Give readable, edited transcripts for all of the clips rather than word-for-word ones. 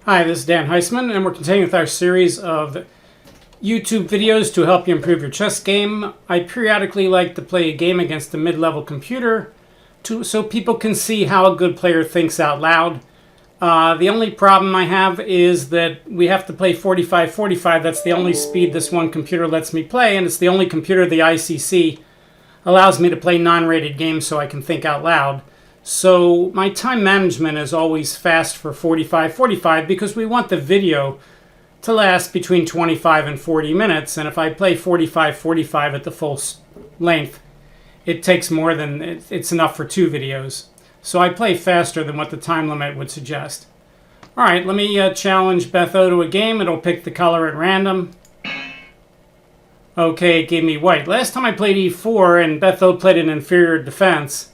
Hi, this is Dan Heisman, and we're continuing with our series of YouTube videos to help you improve your chess game. I periodically like to play a game against a mid-level computer so people can see how a good player thinks out loud. The only problem I have is that we have to play 45-45. That's the only speed this one computer lets me play, and it's the only computer the ICC allows me to play non-rated games so I can think out loud. So my time management is always fast for 45-45 because we want the video to last between 25 and 40 minutes. And if I play 45-45 at the full length, it takes more than, it's enough for 2 videos. So I play faster than what the time limit would suggest. All right, let me challenge Betho to a game. It'll pick the color at random. Okay, it gave me white. Last time I played e4 and Betho played an inferior defense,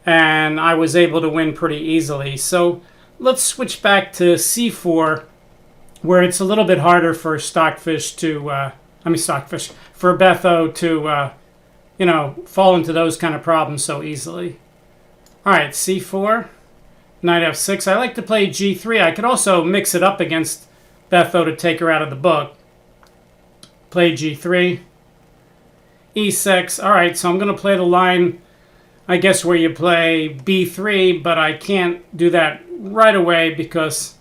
and I was able to win pretty easily. So let's switch back to c4, where it's a little bit harder for Stockfish to, for Betho to, fall into those kind of problems so easily. All right, c4, knight f6. I like to play g3. I could also mix it up against Betho to take her out of the book. Play g3, e6. All right, so I'm going to play the line, I guess, where you play b3, but I can't do that right away because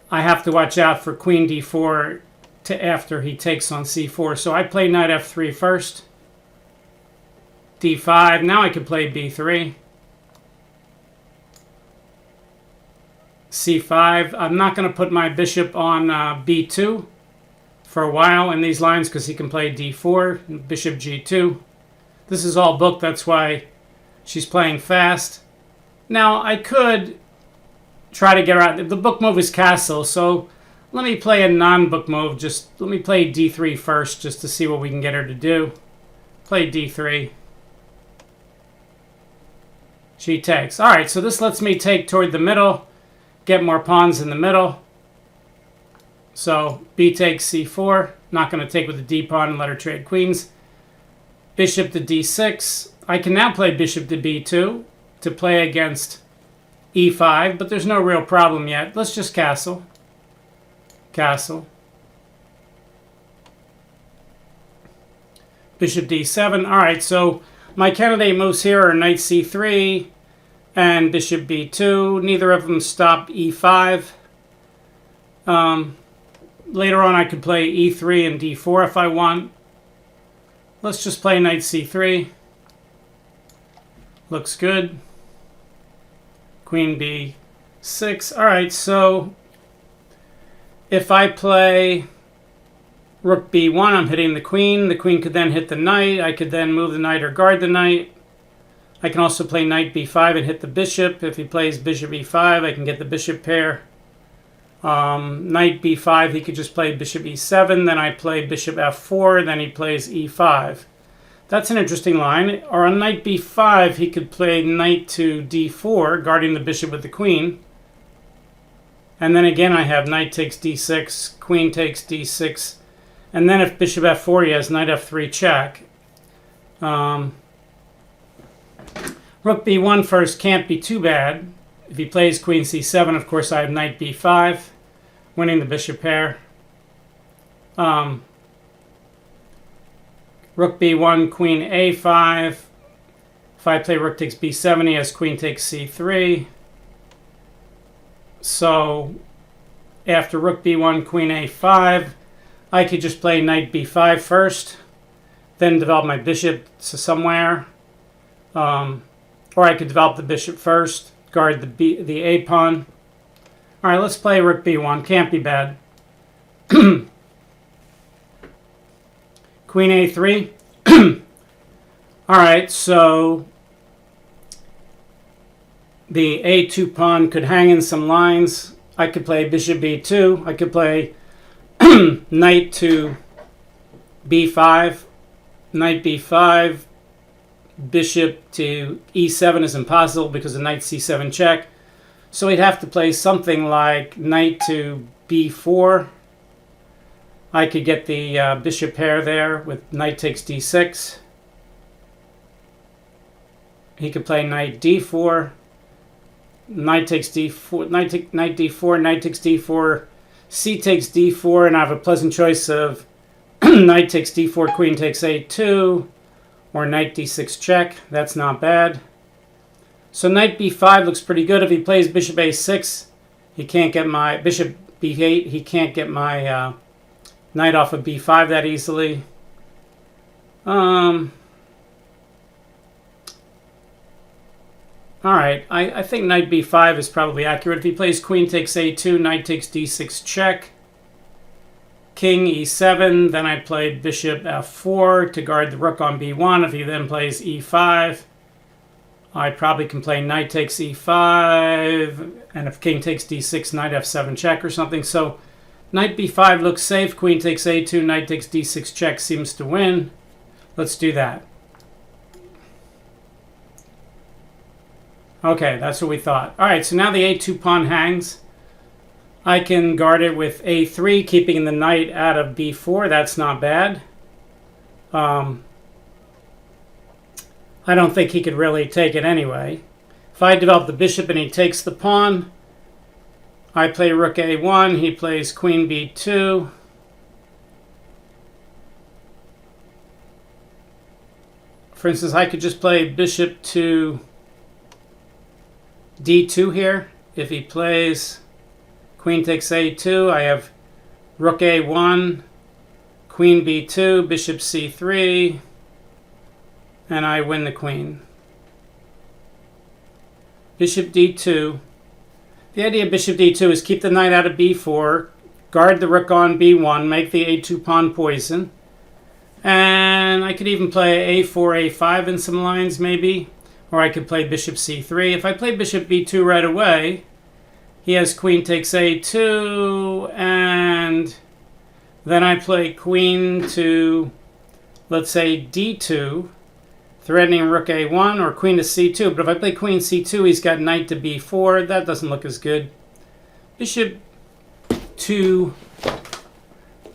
I have to watch out for queen d4 to after he takes on c4. So I play knight f3 first, d5. Now I can play b3, c5. I'm not going to put my bishop on b2 for a while in these lines because he can play d4, bishop g2. This is all booked, that's why she's playing fast. Now, I could try to get her out. The book move is castle, so let me play a non-book move. Just let me play d3 first just to see what we can get her to do. Play d3. She takes. All right, so this lets me take toward the middle, get more pawns in the middle. So b takes c4. Not going to take with the d pawn and let her trade queens. Bishop to d6. I can now play bishop to b2 to play against e5, but there's no real problem yet. Let's just castle. Castle. Bishop d7. All right, so my candidate moves here are knight c3 and bishop b2. Neither of them stop e5. Later on, I could play e3 and d4 if I want. Let's just play knight c3. Looks good. Queen b6. All right, so if I play rook b1, I'm hitting the queen. The queen could then hit the knight. I could then move the knight or guard the knight. I can also play knight b5 and hit the bishop. If he plays bishop e5, I can get the bishop pair. Knight b5, he could just play bishop e7, then I play bishop f4, then he plays e5. That's an interesting line. Or on knight b5, he could play knight to d4, guarding the bishop with the queen. And then again, I have knight takes d6, queen takes d6, and then if bishop f4, he has knight f3 check. Rook b1 first can't be too bad. If he plays queen c7, of course, I have knight b5, winning the bishop pair. Rook b1, queen a5. If I play rook takes b7, he has queen takes c3. So after rook b1, queen a5, I could just play knight b5 first, then develop my bishop to somewhere. Or I could develop the bishop first, guard the a pawn. All right, let's play rook b1. Can't be bad. Queen a3. All right, so the a2 pawn could hang in some lines. I could play bishop b2. I could play knight to b5. Knight b5. Bishop to e7 is impossible because of knight c7 check. So he'd have to play something like knight to b4. I could get the bishop pair there with knight takes d6. He could play knight d4. Knight takes d4, knight d4, knight takes d4, c takes d4, and I have a pleasant choice of knight takes d4, queen takes a2, or knight d6 check. That's not bad. So knight b5 looks pretty good. If he plays bishop a6, he can't get my bishop b8. He can't get my knight off of b5 that easily. Alright, I think knight b5 is probably accurate. If he plays queen takes a2, knight takes d6 check, king e7, then I play bishop f4 to guard the rook on b1. If he then plays e5, I probably can play knight takes e5, and if king takes d6, knight f7 check or something. So knight b5 looks safe, queen takes a2, knight takes d6 check seems to win. Let's do that. Okay, that's what we thought. All right, so now the a2 pawn hangs. I can guard it with a3, keeping the knight out of b4. That's not bad. I don't think he could really take it anyway. If I develop the bishop and he takes the pawn, I play rook a1, he plays queen b2. For instance, I could just play bishop to d2 here. If he plays queen takes a2, I have rook a1, queen b2, bishop c3, and I win the queen. Bishop d2. The idea of bishop d2 is keep the knight out of b4, guard the rook on b1, make the a2 pawn poison, and I could even play a4, a5 in some lines maybe. Or I could play bishop c3. If I play bishop b2 right away, he has queen takes a2, and then I play queen to, let's say, d2, threatening rook a1, or queen to c2. But if I play queen c2, he's got knight to b4. That doesn't look as good. Bishop to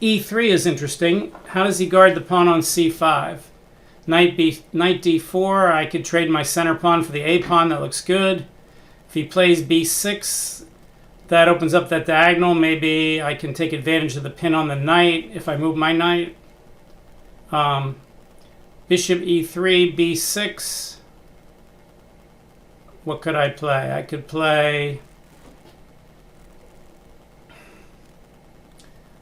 e3 is interesting. How does he guard the pawn on c5? Knight d4, I could trade my center pawn for the a pawn. That looks good. If he plays b6, that opens up that diagonal. Maybe I can take advantage of the pin on the knight if I move my knight. Bishop e3, b6. What could I play? I could play...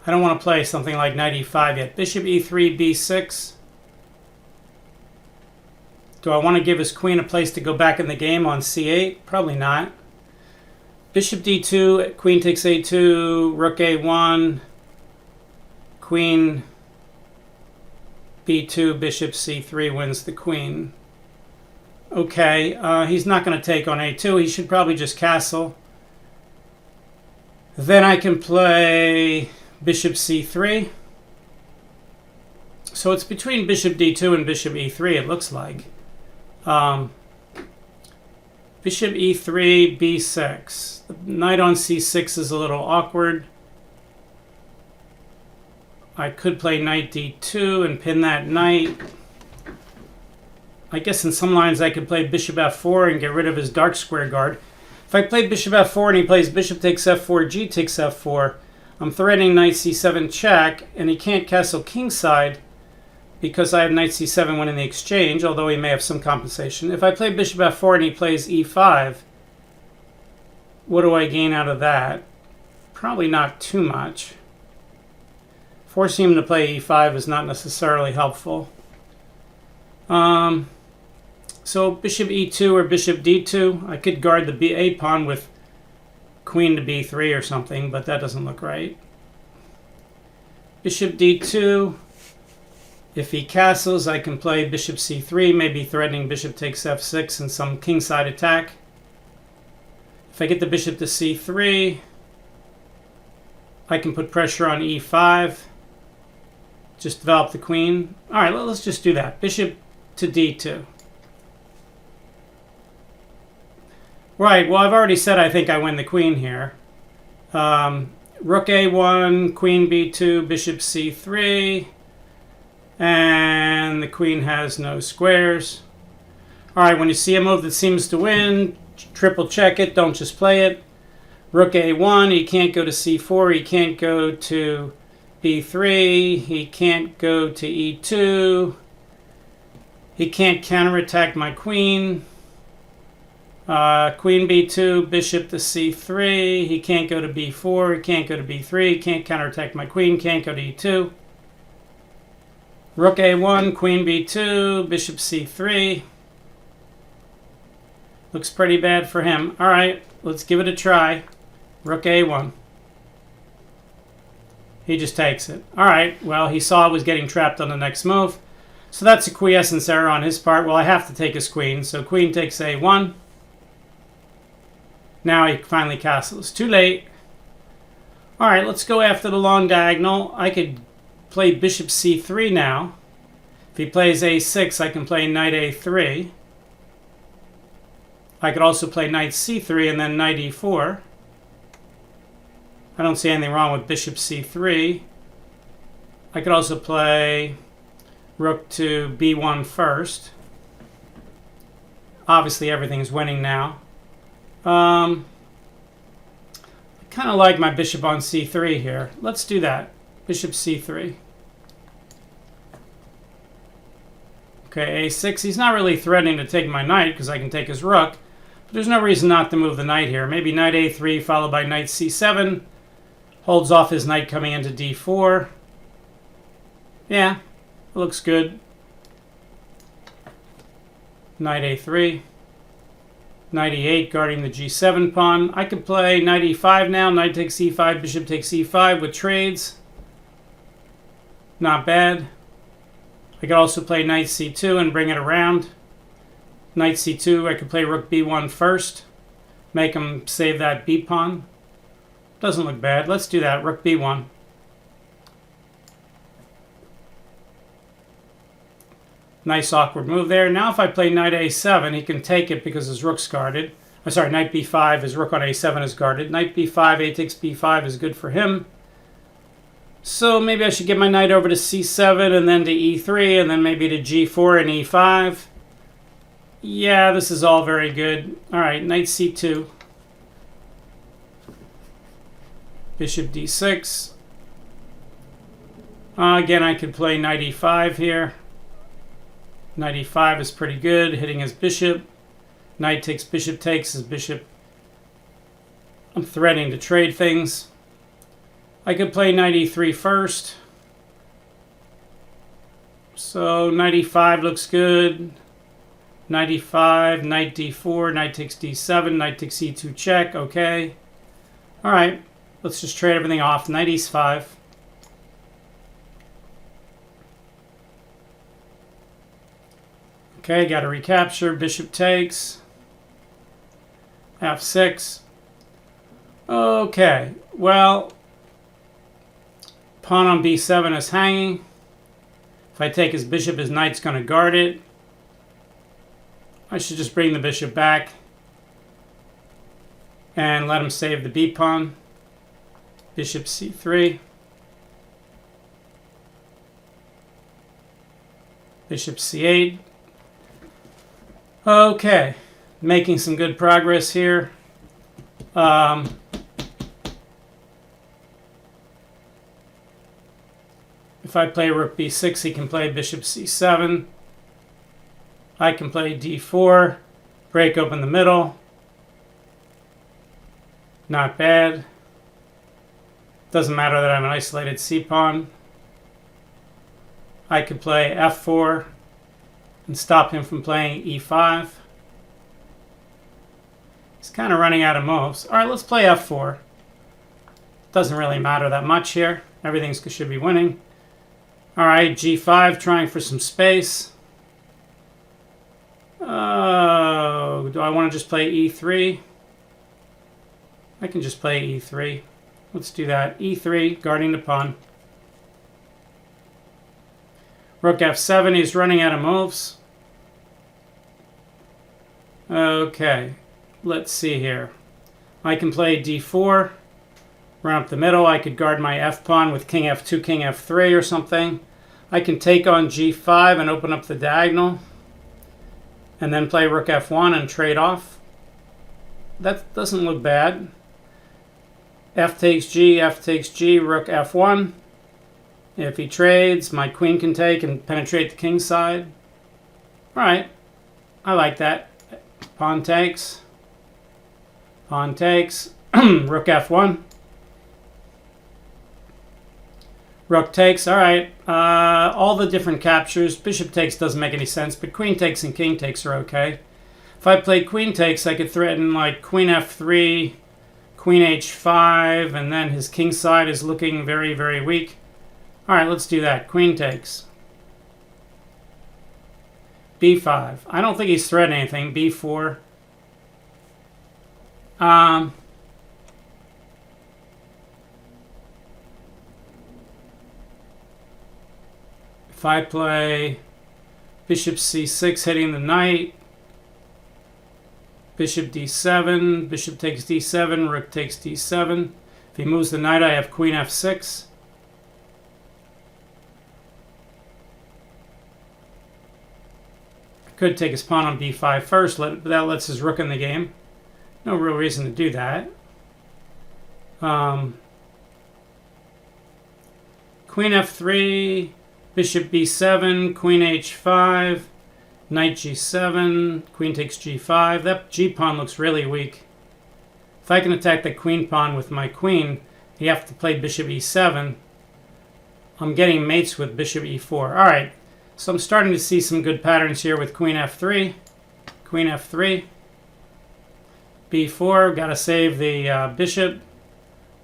I don't want to play something like knight e5 yet. Bishop e3, b6. Do I want to give his queen a place to go back in the game on c8? Probably not. Bishop d2, queen takes a2, rook a1, queen b2, bishop c3 wins the queen. Okay, he's not going to take on a2. He should probably just castle. Then I can play bishop c3. So it's between bishop d2 and bishop e3, it looks like. Bishop e3, b6. The knight on c6 is a little awkward. I could play knight d2 and pin that knight. I guess in some lines I could play bishop f4 and get rid of his dark square guard. If I play bishop f4 and he plays bishop takes f4, g takes f4, I'm threatening knight c7 check, and he can't castle kingside because I have knight c7 winning the exchange, although he may have some compensation. If I play bishop f4 and he plays e5, what do I gain out of that? Probably not too much. Forcing him to play e5 is not necessarily helpful. So bishop e2 or bishop d2, I could guard the a pawn with queen to b3 or something, but that doesn't look right. Bishop d2. If he castles, I can play bishop c3, maybe threatening bishop takes f6 and some kingside attack. If I get the bishop to c3, I can put pressure on e5. Just develop the queen. All right, let's just do that. Bishop to d2. Right, well, I've already said I think I win the queen here. Rook a1, queen b2, bishop c3. And the queen has no squares. All right, when you see a move that seems to win, triple check it, don't just play it. Rook A1, he can't go to C4, he can't go to B3, he can't go to E2, he can't counterattack my queen. Queen B2, bishop to C3, he can't go to B4, he can't go to B3, he can't counterattack my queen, can't go to E2. Rook A1, Queen B2, Bishop C3. Looks pretty bad for him. All right, let's give it a try. Rook A1. He just takes it. All right, well, he saw it was getting trapped on the next move. So that's a quiescence error on his part. Well, I have to take his queen. So queen takes A1. Now he finally castles. Too late. All right, let's go after the long diagonal. I could play bishop C3 now. If he plays A6, I can play knight A3. I could also play knight C3 and then knight E4. I don't see anything wrong with bishop C3. I could also play rook to B1 first. Obviously, everything's winning now. I kind of like my bishop on C3 here. Let's do that. Bishop C3. Okay, A6. He's not really threatening to take my knight because I can take his rook. But there's no reason not to move the knight here. Maybe knight A3 followed by knight C7. Holds off his knight coming into D4. Yeah, it looks good. Knight A3. Knight E8 guarding the G7 pawn. I could play knight E5 now. Knight takes E5, bishop takes E5 with trades. Not bad. I could also play knight C2 and bring it around. Knight C2, I could play rook B1 first. Make him save that B pawn. Doesn't look bad. Let's do that. Rook B1. Nice awkward move there. Now if I play knight A7, he can take it because his rook's guarded. I'm sorry, knight B5, his rook on A7 is guarded. Knight B5, A takes B5 is good for him. So maybe I should get my knight over to C7 and then to E3 and then maybe to G4 and E5. Yeah, this is all very good. All right, knight C2. Bishop D6. Again, I could play knight E5 here. Knight E5 is pretty good, hitting his bishop. Knight takes his bishop. I'm threatening to trade things. I could play knight E3 first. So knight E5 looks good. Knight E5, knight D4, knight takes D7, knight takes E2 check, okay. All right, let's just trade everything off. Knight E5. Okay, got to recapture. Bishop takes. F6. Okay, well, pawn on B7 is hanging. If I take his bishop, his knight's going to guard it. I should just bring the bishop back and let him save the B pawn. Bishop C3. Bishop C8. Okay, making some good progress here. If I play rook B6, he can play bishop C7. I can play D4, break open the middle. Not bad. Doesn't matter that I'm an isolated C pawn. I could play F4 and stop him from playing E5. He's kind of running out of moves. All right, let's play F4. Doesn't really matter that much here. Everything should be winning. All right, G5, trying for some space. Oh, do I want to just play E3? I can just play E3. Let's do that. E3, guarding the pawn. Rook F7, he's running out of moves. Okay, let's see here. I can play D4, run up the middle. I could guard my F pawn with King F2, King F3 or something. I can take on G5 and open up the diagonal. And then play Rook F1 and trade off. that doesn't look bad. F takes G, rook F1. If he trades, my queen can take and penetrate the king side. All right, I like that. Pawn takes, rook F1. Rook takes, all right. All the different captures. Bishop takes doesn't make any sense, but queen takes and king takes are okay. If I played queen takes, I could threaten like queen F3, queen H5, and then his king side is looking very, very weak. All right, let's do that. Queen takes. B5. I don't think he's threatening anything. B4. If I play bishop C6 hitting the knight, bishop D7, bishop takes D7, rook takes D7. If he moves the knight, I have queen F6. I could take his pawn on B5 first, but that lets his rook in the game. No real reason to do that. Queen F3, bishop B7, queen H5, knight G7, queen takes G5. That G pawn looks really weak. If I can attack the queen pawn with my queen, you have to play bishop E7. I'm getting mates with bishop E4. All right, so I'm starting to see some good patterns here with queen F3, B4. Got to save the bishop.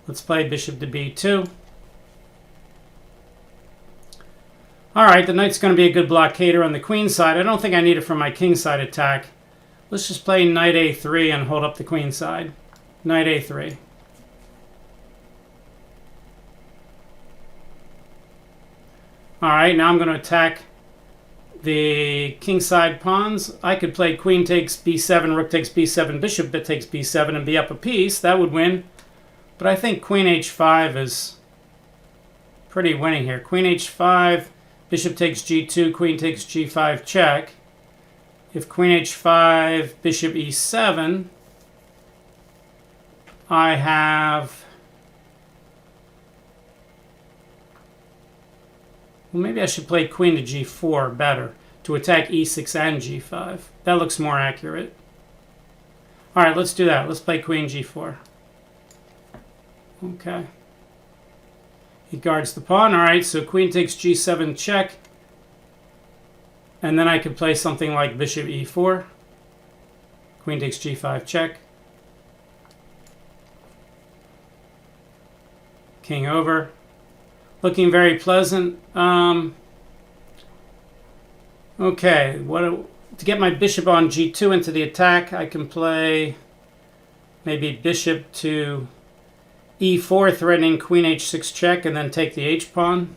Let's play bishop to B2. All right, the knight's going to be a good blockader on the queen side. I don't think I need it for my king side attack. Let's just play knight A3 and hold up the queen side. Knight A3. All right, now I'm going to attack the king side pawns. I could play queen takes B7, rook takes B7, bishop takes B7 and be up a piece. That would win. But I think queen H5 is pretty winning here. Queen H5. Bishop takes G2, queen takes G5 check. If queen H5, bishop E7, I have... Well, maybe I should play queen to G4 better to attack E6 and G5. That looks more accurate. All right, let's do that. Let's play queen G4. Okay. He guards the pawn. All right, so queen takes G7 check. And then I could play something like bishop E4. Queen takes G5 check. King over. Looking very pleasant. Okay, to get my bishop on G2 into the attack, I can play maybe bishop to E4, threatening queen H6 check, and then take the H-pawn.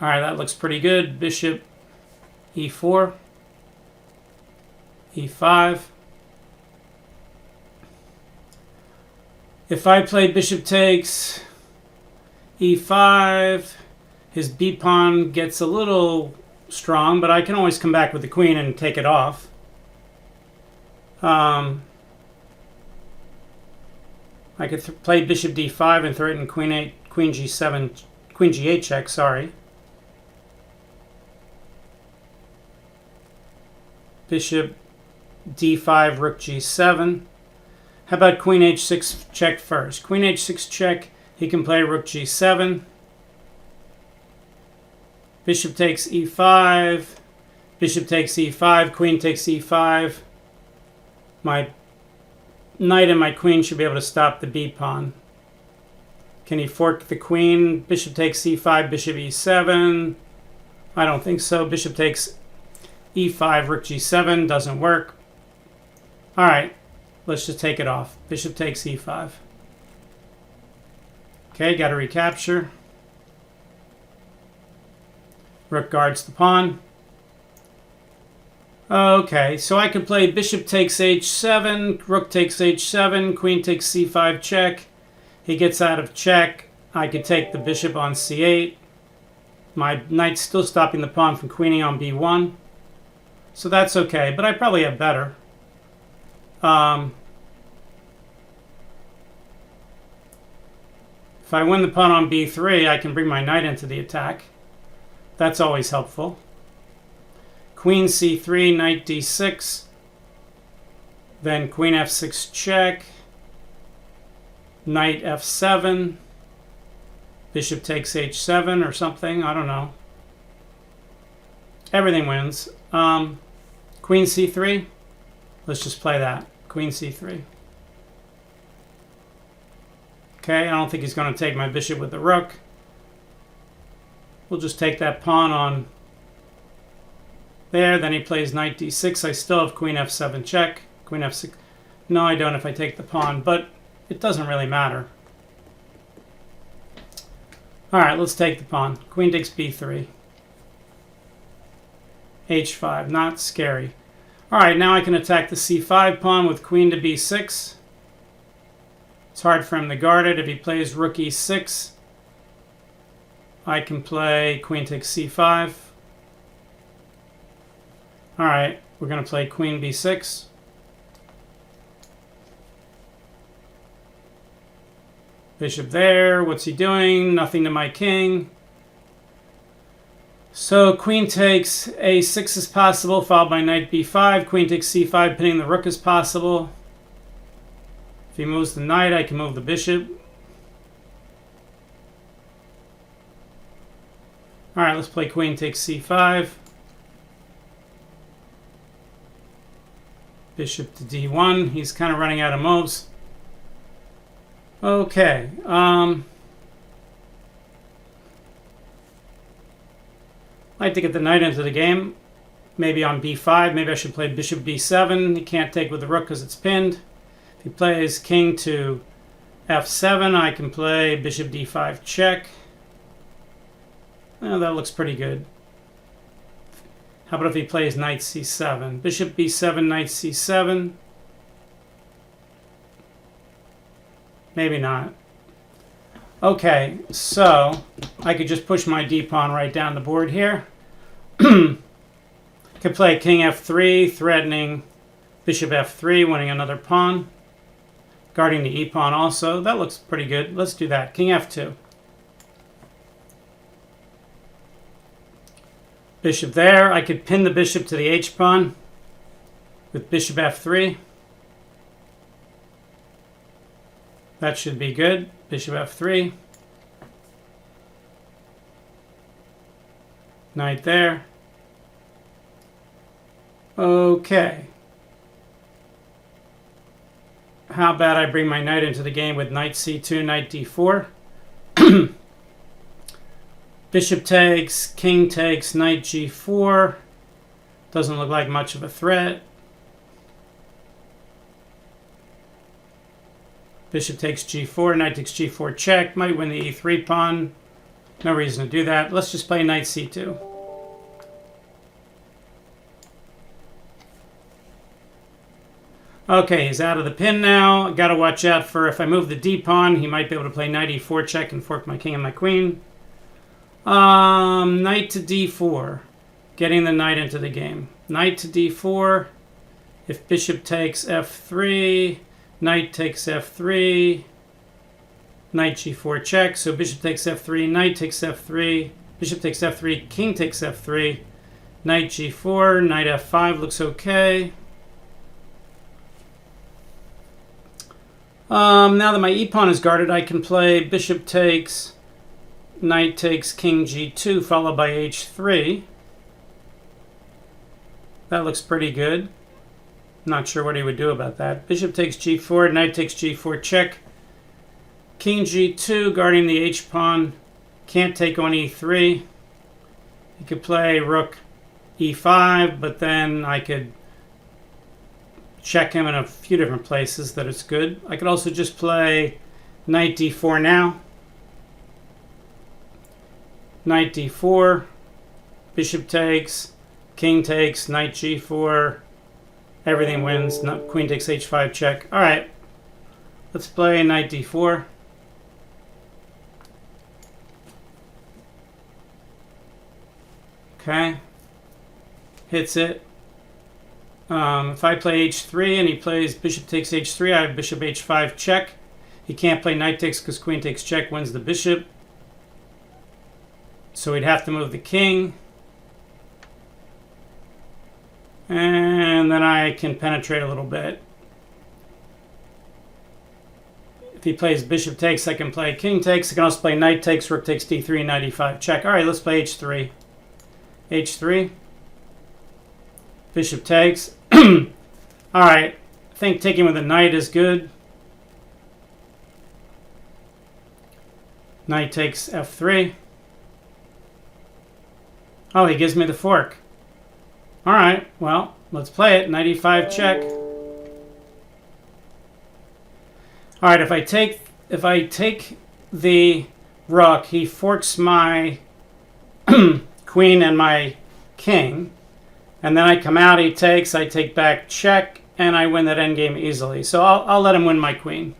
All right, that looks pretty good. Bishop E4, E5. If I play bishop takes E5, his B-pawn gets a little strong, but I can always come back with the queen and take it off. I could play bishop D5 and threaten queen G7, queen G8 check, sorry. Bishop D5, rook G7. How about queen H6 check first? Queen H6 check, he can play rook G7. Bishop takes E5. Bishop takes E5, queen takes E5. My knight and my queen should be able to stop the B-pawn. Can he fork the queen? Bishop takes C5, bishop E7. I don't think so. Bishop takes E5, rook G7. Doesn't work. All right, let's just take it off. Bishop takes E5. Okay, got to recapture. Rook guards the pawn. Okay, so I could play bishop takes H7, rook takes H7, queen takes C5 check. He gets out of check. I could take the bishop on C8. My knight's still stopping the pawn from queening on B1. So that's okay, but I probably have better. If I win the pawn on b3, I can bring my knight into the attack. That's always helpful. Queen c3, knight d6. Then queen f6 check. Knight f7. Bishop takes h7 or something. I don't know. Everything wins. Queen c3. Let's just play that. Queen c3. Okay, I don't think he's going to take my bishop with the rook. We'll just take that pawn on there. Then he plays knight d6. I still have queen f7 check. Queen f6. No, I don't if I take the pawn, but it doesn't really matter. All right, let's take the pawn. Queen takes b3. h5, not scary. All right, now I can attack the c5 pawn with queen to b6. It's hard for him to guard it. If he plays rook e6, I can play queen takes c5. All right, we're going to play queen b6. Bishop there. What's he doing? Nothing to my king. So queen takes a6 is possible, followed by knight b5. Queen takes c5, pinning the rook is possible. If he moves the knight, I can move the bishop. All right, let's play queen takes c5. Bishop to d1. He's kind of running out of moves. Okay. I'd like to get the knight into the game. Maybe on b5. Maybe I should play bishop b7. He can't take with the rook because it's pinned. If he plays king to f7, I can play bishop d5 check. Well, that looks pretty good. How about if he plays knight c7? Bishop b7, knight c7. Maybe not. Okay, so I could just push my d-pawn right down the board here. Could play king f3, threatening bishop f3, winning another pawn. Guarding the e-pawn also. That looks pretty good. Let's do that. King f2. Bishop there. I could pin the bishop to the h-pawn with bishop f3. That should be good. Bishop f3. Knight there. Okay. How about I bring my knight into the game with knight c2, knight d4. Bishop takes, king takes, knight g4. Doesn't look like much of a threat. Bishop takes g4, knight takes g4 check. Might win the e3 pawn. No reason to do that. Let's just play knight c2. Okay, he's out of the pin now. Got to watch out for if I move the d-pawn, he might be able to play knight e4 check and fork my king and my queen. Knight to d4. Getting the knight into the game. Knight to d4. If bishop takes f3, knight takes f3, knight g4 check. So bishop takes f3, knight takes f3, bishop takes f3, king takes f3, knight g4, knight f5 looks okay. Now that my e-pawn is guarded, I can play bishop takes, knight takes, king g2, followed by h3. That looks pretty good. Not sure what he would do about that. Bishop takes g4, knight takes g4 check. King g2, guarding the h-pawn. Can't take on e3. He could play rook e5, but then I could check him in a few different places that it's good. I could also just play knight d4 now. Knight d4, bishop takes, king takes, knight g4, everything wins. Queen takes h5 check. All right, let's play knight d4. Okay, hits it. If I play h3 and he plays bishop takes h3, I have bishop h5 check. He can't play knight takes because queen takes check wins the bishop. So we'd have to move the king. And then I can penetrate a little bit. If he plays bishop takes, I can play king takes. I can also play knight takes, rook takes d3, knight e5 check. All right, let's play h3. h3. Bishop takes. All right, I think taking with a knight is good. Knight takes f3. Oh, he gives me the fork. All right, well, let's play it. Knight e5 check. All right, if I take the rook, he forks my queen and my king, and then I come out. He takes. I take back check, and I win that endgame easily. So I'll let him win my queen.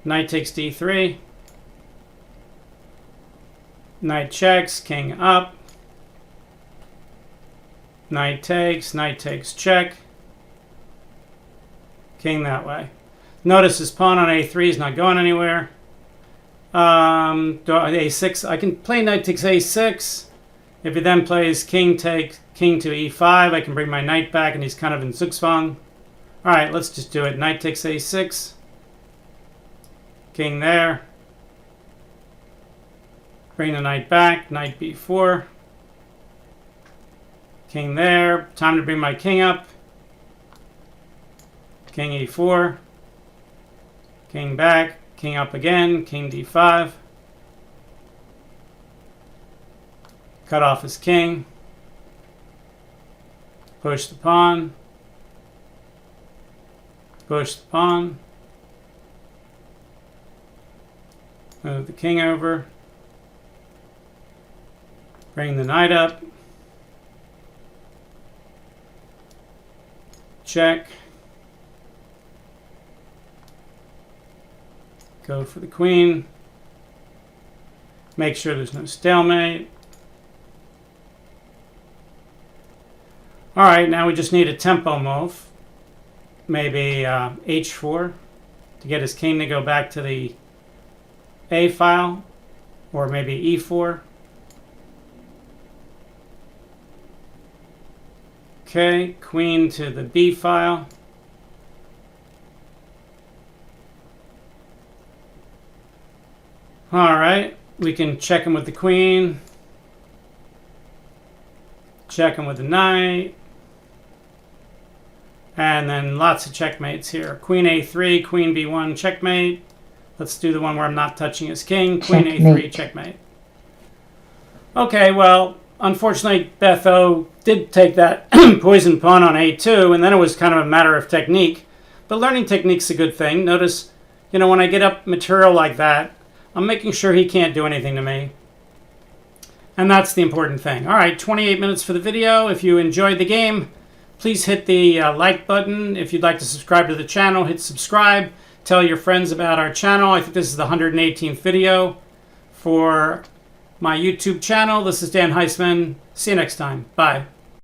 Knight takes d3. Knight checks. King up. Knight takes check. King that way. Notice his pawn on a3 is not going anywhere. A6, I can play knight takes a6. If he then plays king to e5, I can bring my knight back and he's kind of in Zugzwang. All right, let's just do it. Knight takes a6. King there. Bring the knight back. Knight b4. King there. Time to bring my king up. King e4. King back. King up again. King d5. Cut off his king. Push the pawn. Push the pawn. Move the king over. Bring the knight up. Check. Go for the queen. Make sure there's no stalemate. All right, now we just need a tempo move. Maybe h4 to get his king to go back to the A file, or maybe e4. Okay, queen to the B file. All right, we can check him with the queen. Check him with the knight. And then lots of checkmates here. Queen a3, queen b1, checkmate. Let's do the one where I'm not touching his king. Queen a3, checkmate. Okay, well, unfortunately, Beth O did take that poison pawn on a2, and then it was kind of a matter of technique. But learning technique's a good thing. Notice, when I get up material like that, I'm making sure he can't do anything to me. And that's the important thing. All right, 28 minutes for the video. If you enjoyed the game, please hit the like button. If you'd like to subscribe to the channel, hit subscribe. Tell your friends about our channel. I think this is the 118th video for my YouTube channel. This is Dan Heisman. See you next time. Bye.